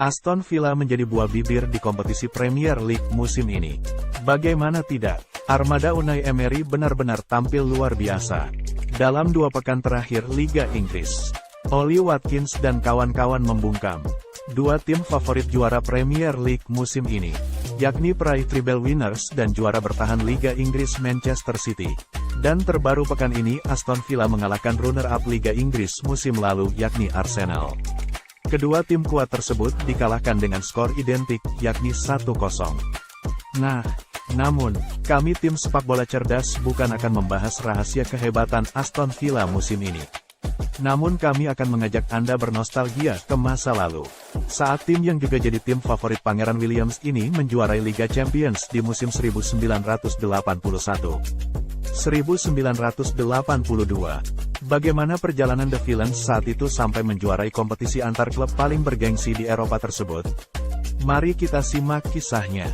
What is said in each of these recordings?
Aston Villa menjadi buah bibir di kompetisi Premier League musim ini. Bagaimana tidak, armada Unai Emery benar-benar tampil luar biasa. Dalam 2 pekan terakhir Liga Inggris, Ollie Watkins dan kawan-kawan membungkam 2 tim favorit juara Premier League musim ini, yakni peraih treble winners dan juara bertahan Liga Inggris Manchester City. Dan terbaru pekan ini Aston Villa mengalahkan runner-up Liga Inggris musim lalu yakni Arsenal. Kedua tim kuat tersebut dikalahkan dengan skor identik, yakni 1-0. Namun, kami tim sepak bola cerdas bukan akan membahas rahasia kehebatan Aston Villa musim ini. Namun kami akan mengajak Anda bernostalgia ke masa lalu, saat tim yang juga jadi tim favorit Pangeran Williams ini menjuarai Liga Champions di musim 1981-1982. Bagaimana perjalanan The Villains saat itu sampai menjuarai kompetisi antar klub paling bergengsi di Eropa tersebut? Mari kita simak kisahnya.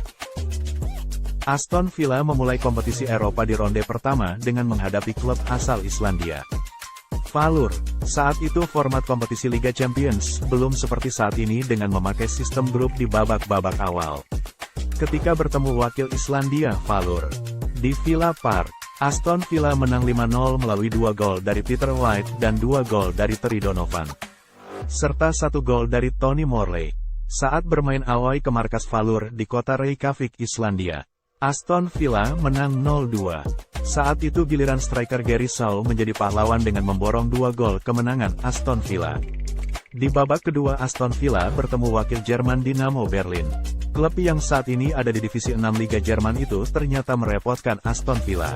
Aston Villa memulai kompetisi Eropa di ronde pertama dengan menghadapi klub asal Islandia, Valur. Saat itu format kompetisi Liga Champions belum seperti saat ini dengan memakai sistem grup di babak-babak awal. Ketika bertemu wakil Islandia, Valur, di Villa Park, Aston Villa menang 5-0 melalui 2 gol dari Peter White dan 2 gol dari Terry Donovan, serta 1 gol dari Tony Morley. Saat bermain away ke markas Valur di kota Reykjavik, Islandia, Aston Villa menang 0-2. Saat itu giliran striker Gary Shaw menjadi pahlawan dengan memborong 2 gol kemenangan Aston Villa. Di babak kedua Aston Villa bertemu wakil Jerman Dynamo Berlin. Klub yang saat ini ada di divisi 6 Liga Jerman itu ternyata merepotkan Aston Villa.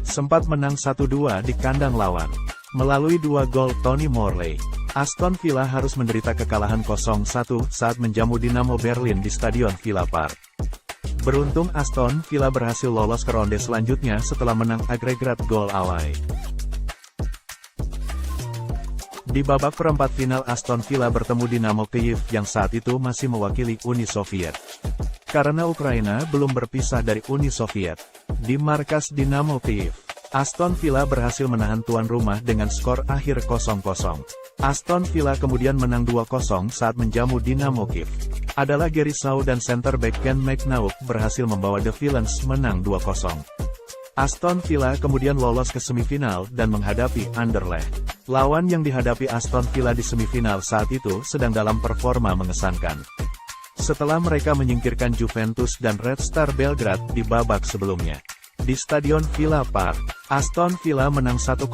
Sempat menang 1-2 di kandang lawan. Melalui 2 gol Tony Morley, Aston Villa harus menderita kekalahan 0-1 saat menjamu Dynamo Berlin di Stadion Villa Park. Beruntung Aston Villa berhasil lolos ke ronde selanjutnya setelah menang agregat gol away. Di babak perempat final Aston Villa bertemu Dynamo Kyiv yang saat itu masih mewakili Uni Soviet. Karena Ukraina belum berpisah dari Uni Soviet, di markas Dynamo Kyiv, Aston Villa berhasil menahan tuan rumah dengan skor akhir 0-0. Aston Villa kemudian menang 2-0 saat menjamu Dynamo Kyiv. Adalah Gary Shaw dan center back Ken McNaught berhasil membawa The Villains menang 2-0. Aston Villa kemudian lolos ke semifinal dan menghadapi Anderlecht. Lawan yang dihadapi Aston Villa di semifinal saat itu sedang dalam performa mengesankan. Setelah mereka menyingkirkan Juventus dan Red Star Belgrade di babak sebelumnya, di Stadion Villa Park, Aston Villa menang 1-0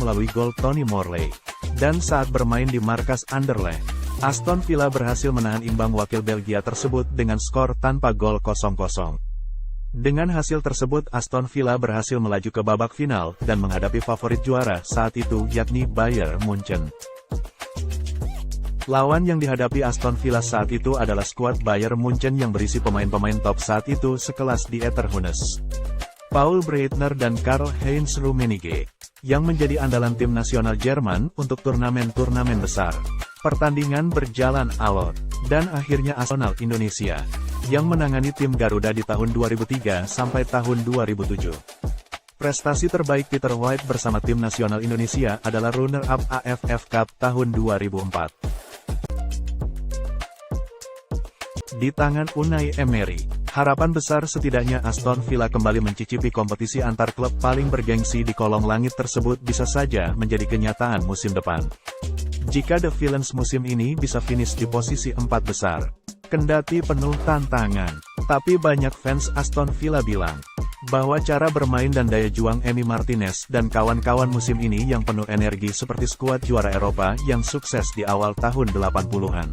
melalui gol Tony Morley. Dan saat bermain di markas Anderlecht, Aston Villa berhasil menahan imbang wakil Belgia tersebut dengan skor tanpa gol 0-0. Dengan hasil tersebut Aston Villa berhasil melaju ke babak final dan menghadapi favorit juara saat itu yakni Bayern Munchen. Lawan yang dihadapi Aston Villa saat itu adalah skuad Bayern Munchen yang berisi pemain-pemain top saat itu sekelas Dieter Hunes, Paul Breitner dan Karl-Heinz Rummenigge, yang menjadi andalan tim nasional Jerman untuk turnamen-turnamen besar. Pertandingan berjalan alot, dan akhirnya Arsenal Indonesia, yang menangani tim Garuda di tahun 2003 sampai tahun 2007. Prestasi terbaik Peter White bersama tim nasional Indonesia adalah runner-up AFF Cup tahun 2004. Di tangan Unai Emery, harapan besar setidaknya Aston Villa kembali mencicipi kompetisi antar klub paling bergengsi di kolong langit tersebut bisa saja menjadi kenyataan musim depan. Jika The Villains musim ini bisa finish di posisi 4 besar, kendati penuh tantangan, tapi banyak fans Aston Villa bilang bahwa cara bermain dan daya juang Emi Martinez dan kawan-kawan musim ini yang penuh energi seperti skuad juara Eropa yang sukses di awal tahun 80-an.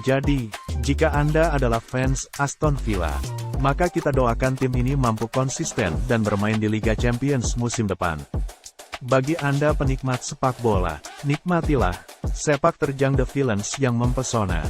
Jadi, jika Anda adalah fans Aston Villa, maka kita doakan tim ini mampu konsisten dan bermain di Liga Champions musim depan. Bagi Anda penikmat sepak bola, nikmatilah sepak terjang The Villains yang mempesona.